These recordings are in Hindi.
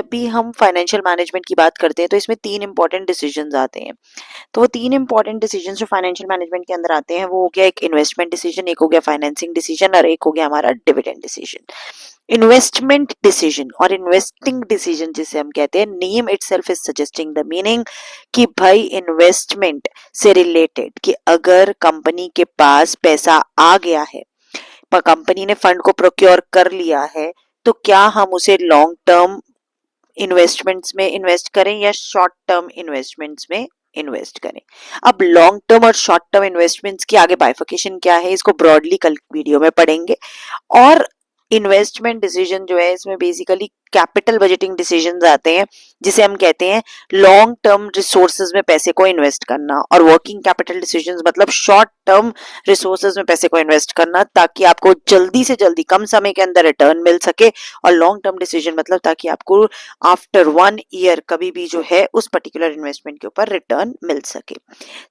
जब भी हम फाइनेंशियल मैनेजमेंट की बात करते हैं तो इसमें 3 इंपॉर्टेंट डिसीजंस आते हैं। तो वो 3 इंपॉर्टेंट डिसीजंस जो फाइनेंशियल मैनेजमेंट के अंदर आते हैं वो हो गया एक इन्वेस्टमेंट डिसीजन, एक हो गया फाइनेंसिंग डिसीजन और एक हो गया हमारा डिविडेंड डिसीजन। इन्वेस्टमेंट डिसीजन और इन्वेस्टिंग डिसीजन जिसे हम कहते हैं, name itself is suggesting the meaning कि भाई इन्वेस्टमेंट से रिलेटेड कि अगर कंपनी के पास पैसा आ गया है, पर कंपनी ने फंड को प्रोक्योर कर लिया है, तो क्या हम उसे लॉन्ग टर्म इन्वेस्टमेंट्स में इन्वेस्ट करें या शॉर्ट टर्म इन्वेस्टमेंट्स में इन्वेस्ट करें। अब लॉन्ग टर्म और शॉर्ट टर्म इन्वेस्टमेंट्स की आगे बाइफिकेशन क्या है इसको ब्रॉडली कल वीडियो में पढ़ेंगे। और इन्वेस्टमेंट डिसीजन जो है इसमें बेसिकली कैपिटल बजटिंग डिसीजंस आते हैं, जिसे हम कहते हैं लॉन्ग टर्म रिसोर्सेज में पैसे को इन्वेस्ट करना, और वर्किंग कैपिटल डिसीजंस मतलब शॉर्ट टर्म रिसोर्सेज में पैसे को इन्वेस्ट करना ताकि आपको जल्दी से जल्दी कम समय के अंदर रिटर्न मिल सके। और लॉन्ग टर्म डिसीजन मतलब ताकि आपको आफ्टर 1 ईयर कभी भी जो है उस पर्टिकुलर इन्वेस्टमेंट के ऊपर रिटर्न मिल सके।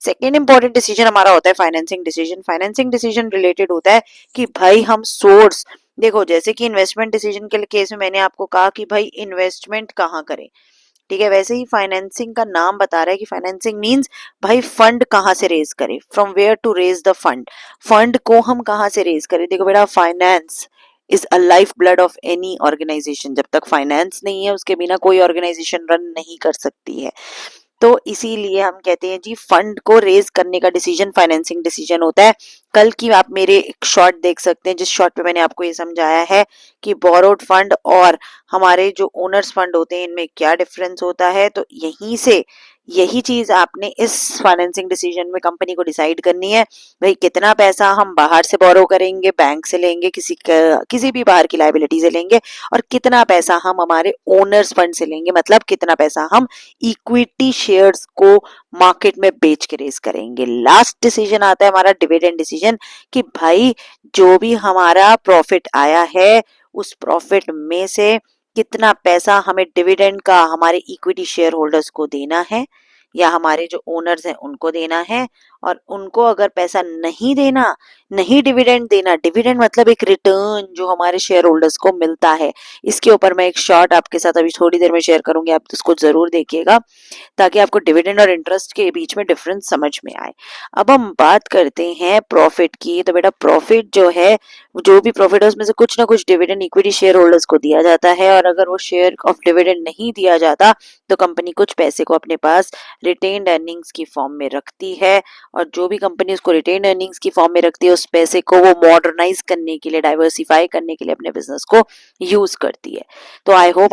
सेकेंड इंपॉर्टेंट डिसीजन हमारा होता है financing decision. Financing decision related होता है कि भाई हम सोर्स, देखो जैसे कि इन्वेस्टमेंट डिसीजन के केस में मैंने आपको कहा कि भाई इन्वेस्टमेंट कहाँ करें, ठीक है, वैसे ही फाइनेंसिंग का नाम बता रहा है कि फाइनेंसिंग मींस भाई फंड कहाँ से रेज करें, from where to raise the fund, fund को हम कहाँ से रेज करें। देखो बेटा, finance is a life blood of any organisation. जब तक फाइनेंस नहीं है उसके बिना कोई ऑर्गेनाइजेशन रन नहीं कर सकती है। तो इसीलिए हम कहते हैं जी फंड को रेज करने का डिसीजन फाइनेंसिंग डिसीजन होता है। कल की आप मेरे एक शॉर्ट देख सकते हैं जिस शॉर्ट पे मैंने आपको ये समझाया है कि बोरोड फंड और हमारे जो ओनर्स फंड होते हैं इनमें क्या डिफरेंस होता है। तो यहीं से यही चीज आपने इस फाइनेंसिंग डिसीजन में कंपनी को डिसाइड करनी है, भाई कितना पैसा हम बाहर से बोरो करेंगे, बैंक से लेंगे, किसी भी बाहर की लाइबिलिटी से लेंगे, और कितना पैसा हम हमारे ओनर्स फंड से लेंगे, मतलब कितना पैसा हम इक्विटी शेयर्स को मार्केट में बेच के रेस करेंगे। लास्ट डिसीजन आता है हमारा डिविडेंड डिसीजन कि भाई जो भी हमारा प्रॉफिट आया है उस प्रॉफिट में से कितना पैसा हमें डिविडेंड का हमारे इक्विटी शेयर होल्डर्स को देना है या हमारे जो ओनर्स हैं उनको देना है। और उनको अगर पैसा नहीं देना, नहीं डिविडेंड देना, डिविडेंड मतलब एक रिटर्न जो हमारे शेयर होल्डर्स को मिलता है, इसके ऊपर मैं एक शॉर्ट आपके साथ अभी थोड़ी देर में शेयर करूंगी, आप उसको जरूर देखिएगा ताकि आपको डिविडेंड और इंटरेस्ट के बीच में डिफरेंस समझ में आए। अब हम बात करते हैं प्रॉफिट की। तो बेटा प्रॉफिट जो है, जो भी प्रॉफिट है उसमें से कुछ ना कुछ डिविडेंड इक्विटी शेयर होल्डर्स को दिया जाता है, और अगर वो शेयर ऑफ डिविडेंड नहीं दिया जाता तो कंपनी कुछ पैसे को अपने पास रिटेन्ड अर्निंग्स की फॉर्म में रखती है, और जो भी कंपनी उसको रिटेन्ड अर्निंग्स की फॉर्म में रखती है उस पैसे को वो मॉडर्नाइज करने के लिए, डाइवर्सिफाई करने के लिए अपने बिजनेस को यूज करती है। तो आई होप